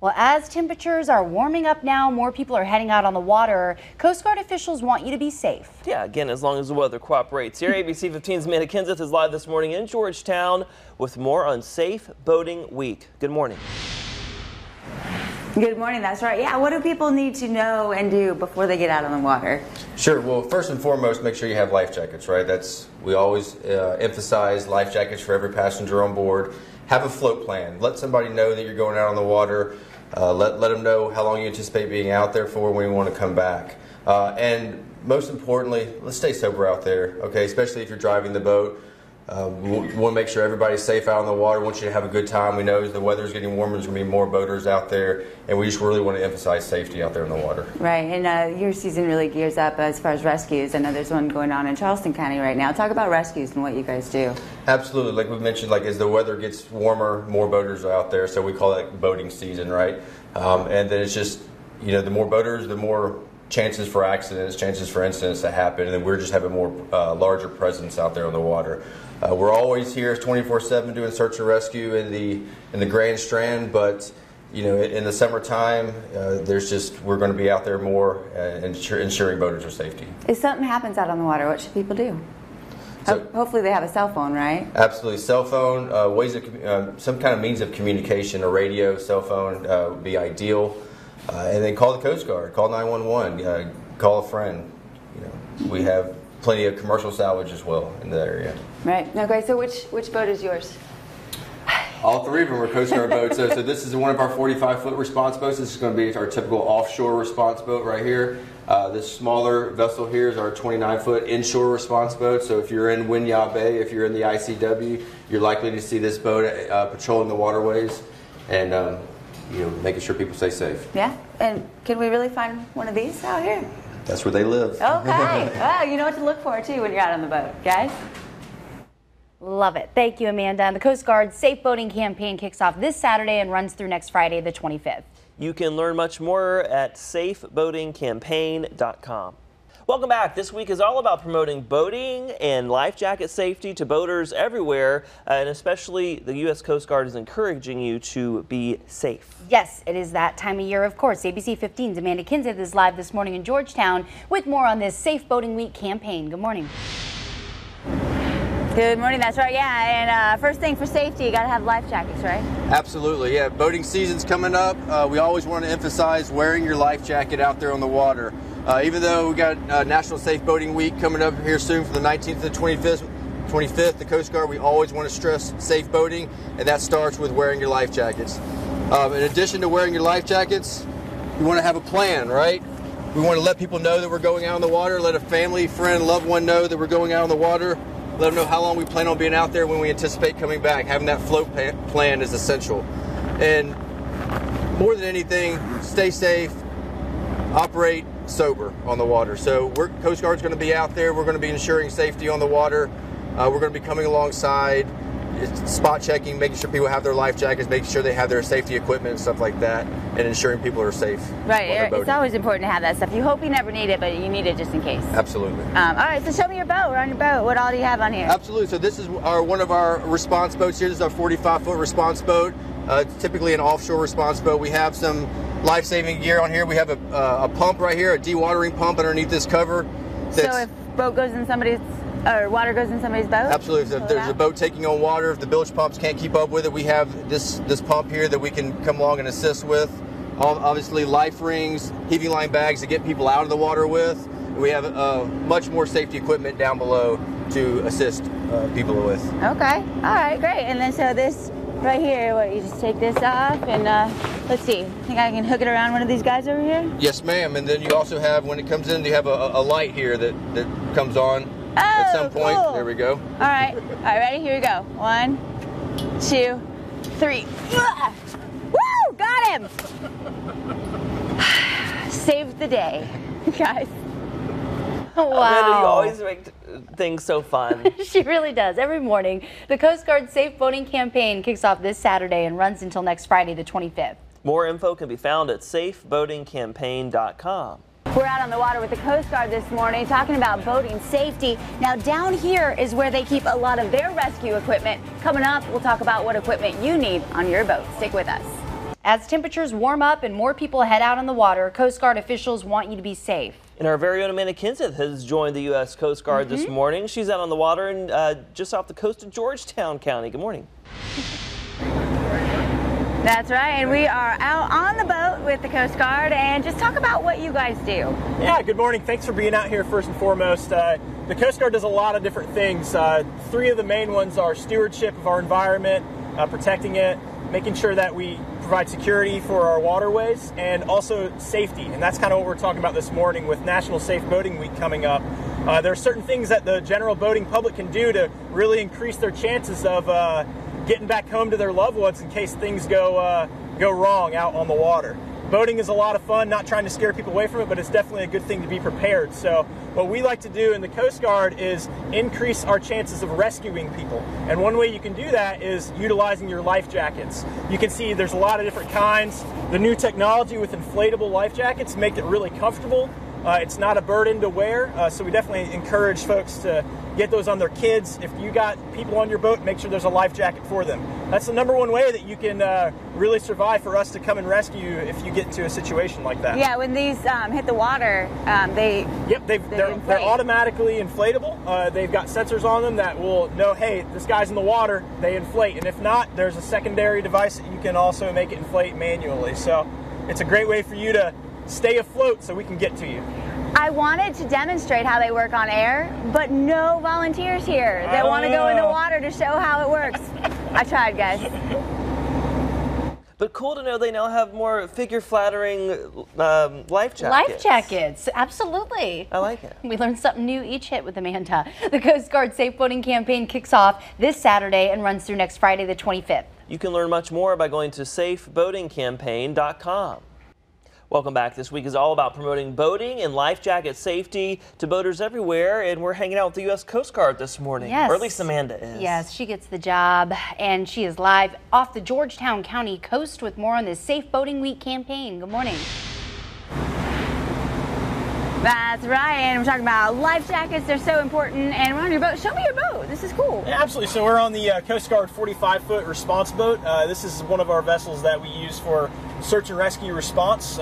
Well, as temperatures are warming up now, more people are heading out on the water. Coast Guard officials want you to be safe. Yeah, again, as long as the weather cooperates. Here, ABC 15's Amanda Kenseth is live this morning in Georgetown with more on Safe Boating Week. Good morning. Good morning, that's right. Yeah, what do people need to know and do before they get out on the water? Sure. Well, first and foremost, make sure you have life jackets, right? We always emphasize life jackets for every passenger on board. Have a float plan. Let somebody know that you're going out on the water. Let them know how long you anticipate being out there for when you want to come back. And most importantly, let's stay sober out there, okay? Especially if you're driving the boat. We want to make sure everybody's safe out on the water. We want you to have a good time. We know the weather's getting warmer. There's going to be more boaters out there, and we just really want to emphasize safety out there in the water. Right, and your season really gears up as far as rescues. I know there's one going on in Charleston County right now. Talk about rescues and what you guys do. Absolutely. Like we mentioned, as the weather gets warmer, more boaters are out there, so we call it boating season, right? And then it's just, the more boaters, the more chances for accidents, chances for incidents to happen, and then we're just having more larger presence out there on the water. We're always here 24/7 doing search and rescue in the Grand Strand, but in the summertime, we're going to be out there more ensuring boaters are safety. If something happens out on the water, what should people do? So, hopefully they have a cell phone, right? Absolutely, cell phone, some kind of means of communication, a radio, cell phone would be ideal, and then call the Coast Guard, call 911, call a friend. We have plenty of commercial salvage as well in the area. Right. Okay, so which boat is yours? All three of them are Coast Guard boats. So this is one of our 45-foot response boats. This is going to be our typical offshore response boat right here. This smaller vessel here is our 29-foot inshore response boat. So if you're in Winyah Bay, if you're in the ICW, you're likely to see this boat patrolling the waterways and making sure people stay safe. Yeah. And can we really find one of these out here? That's where they live. Okay. Well, you know what to look for, too, when you're out on the boat, guys. Love it. Thank you, Amanda. And the Coast Guard's Safe Boating campaign kicks off this Saturday and runs through next Friday, the 25th. You can learn much more at safeboatingcampaign.com. Welcome back. This week is all about promoting boating and life jacket safety to boaters everywhere, and especially the U.S. Coast Guard is encouraging you to be safe. Yes, it is that time of year, of course. ABC 15's Amanda Kenseth is live this morning in Georgetown with more on this Safe Boating Week campaign. Good morning. Good morning, that's right, yeah, and first thing for safety, you gotta have life jackets, right? Absolutely, yeah, boating season's coming up. We always want to emphasize wearing your life jacket out there on the water. Even though we got National Safe Boating Week coming up here soon from the 19th to the 25th, the Coast Guard, we always want to stress safe boating, and that starts with wearing your life jackets. In addition to wearing your life jackets, you want to have a plan, right? We want to let people know that we're going out on the water, let a family, friend, loved one know that we're going out on the water. Let them know how long we plan on being out there, when we anticipate coming back. Having that float plan is essential. And more than anything, stay safe, operate sober on the water. So Coast Guard's going to be out there. We're going to be ensuring safety on the water. We're going to be coming alongside, spot checking, making sure people have their life jackets, making sure they have their safety equipment and stuff like that, and ensuring people are safe. Right, it's always important to have that stuff. You hope you never need it, but you need it just in case. Absolutely. All right, so show me your boat. We're on your boat. What all do you have on here? Absolutely. So this is one of our response boats here. This is our 45-foot response boat. It's typically an offshore response boat. We have some life-saving gear on here. We have a pump right here, a dewatering pump underneath this cover. So if boat goes in somebody's, or water goes in somebody's boat? Absolutely. If there's a boat taking on water, if the bilge pumps can't keep up with it, we have this pump here that we can come along and assist with. Obviously, life rings, heaving line bags to get people out of the water with. We have much more safety equipment down below to assist people with. Okay. All right, great. And then so this right here, you just take this off and let's see. I think I can hook it around one of these guys over here? Yes, ma'am. And then you also have, when it comes in, you have a light here that comes on. Oh, at some point. Cool. There we go. All right, ready? Here we go. 1, 2, 3. Woo! Got him! Saved the day, guys. Wow. Amanda, you always make things so fun. She really does. Every morning, the Coast Guard Safe Boating campaign kicks off this Saturday and runs until next Friday, the 25th. More info can be found at safeboatingcampaign.com. We're out on the water with the Coast Guard this morning talking about boating safety. Now down here is where they keep a lot of their rescue equipment. Coming up, we'll talk about what equipment you need on your boat. Stick with us. As temperatures warm up and more people head out on the water, Coast Guard officials want you to be safe. And our very own Amanda Kinseth has joined the U.S. Coast Guard this morning. She's out on the water and just off the coast of Georgetown County. Good morning. That's right, and we are out on the boat with the Coast Guard, and just talk about what you guys do. Yeah, good morning. Thanks for being out here first and foremost. The Coast Guard does a lot of different things. Three of the main ones are stewardship of our environment, protecting it, making sure that we provide security for our waterways, and also safety. And that's kind of what we're talking about this morning with National Safe Boating Week coming up. There are certain things that the general boating public can do to really increase their chances of getting back home to their loved ones in case things go wrong out on the water. Boating is a lot of fun, not trying to scare people away from it, but it's definitely a good thing to be prepared. So what we like to do in the Coast Guard is increase our chances of rescuing people. And one way you can do that is utilizing your life jackets. You can see there's a lot of different kinds. The new technology with inflatable life jackets make it really comfortable. It's not a burden to wear, so we definitely encourage folks to get those on their kids. If you got people on your boat, make sure there's a life jacket for them. That's the #1 way that you can really survive for us to come and rescue you if you get into a situation like that. Yeah, when these hit the water, they're automatically inflatable. They've got sensors on them that will know, hey, this guy's in the water, they inflate. And if not, there's a secondary device that you can also make it inflate manually. So it's a great way for you to stay afloat so we can get to you. I wanted to demonstrate how they work on air, but no volunteers here that want to go in the water to show how it works. I tried, guys. But cool to know they now have more figure-flattering life jackets. Life jackets, absolutely. I like it. We learn something new each hit with Amanda. The Coast Guard Safe Boating Campaign kicks off this Saturday and runs through next Friday, the 25th. You can learn much more by going to safeboatingcampaign.com. Welcome back. This week is all about promoting boating and life jacket safety to boaters everywhere, and we're hanging out with the U.S. Coast Guard this morning. Yes. Or at least Amanda is. Yes, she gets the job, and she is live off the Georgetown County coast with more on this Safe Boating Week campaign. Good morning. That's right, and we're talking about life jackets. They're so important, and we're on your boat. Show me your boat. This is cool. Yeah, absolutely. So we're on the Coast Guard 45-foot response boat. This is one of our vessels that we use for search and rescue response.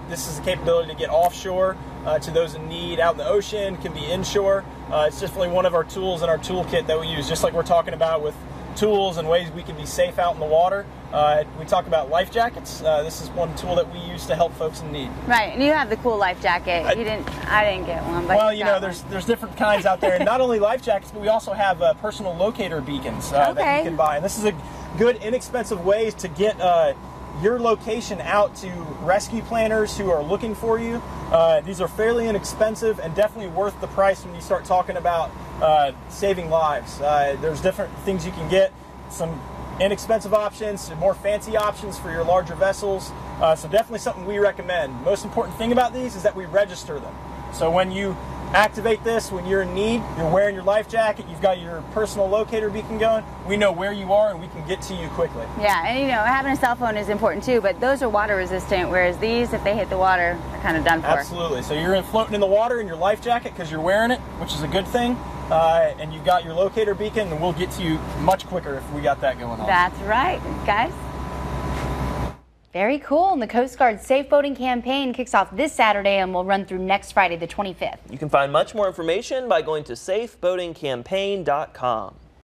This is the capability to get offshore to those in need out in the ocean, can be inshore. It's definitely one of our tools in our toolkit that we use, just like we're talking about with tools and ways we can be safe out in the water. We talk about life jackets. This is one tool that we use to help folks in need. Right, and you have the cool life jacket. I didn't get one, but well, you know, there's different kinds out there, and not only life jackets, but we also have personal locator beacons that you can buy. And this is a good, inexpensive way to get your location out to rescue planners who are looking for you. These are fairly inexpensive and definitely worth the price when you start talking about saving lives. There's different things you can get, some inexpensive options, some more fancy options for your larger vessels. So definitely something we recommend. Most important thing about these is that we register them. So when you activate this, when you're in need, you're wearing your life jacket, you've got your personal locator beacon going, we know where you are and we can get to you quickly. Yeah, and you know, having a cell phone is important too, but those are water resistant, whereas these, if they hit the water, are kind of done for. Absolutely. So you're floating in the water in your life jacket because you're wearing it, which is a good thing, and you've got your locator beacon, and we'll get to you much quicker if we got that going on. That's right, guys. Very cool. And the Coast Guard Safe Boating Campaign kicks off this Saturday and will run through next Friday, the 25th. You can find much more information by going to safeboatingcampaign.com.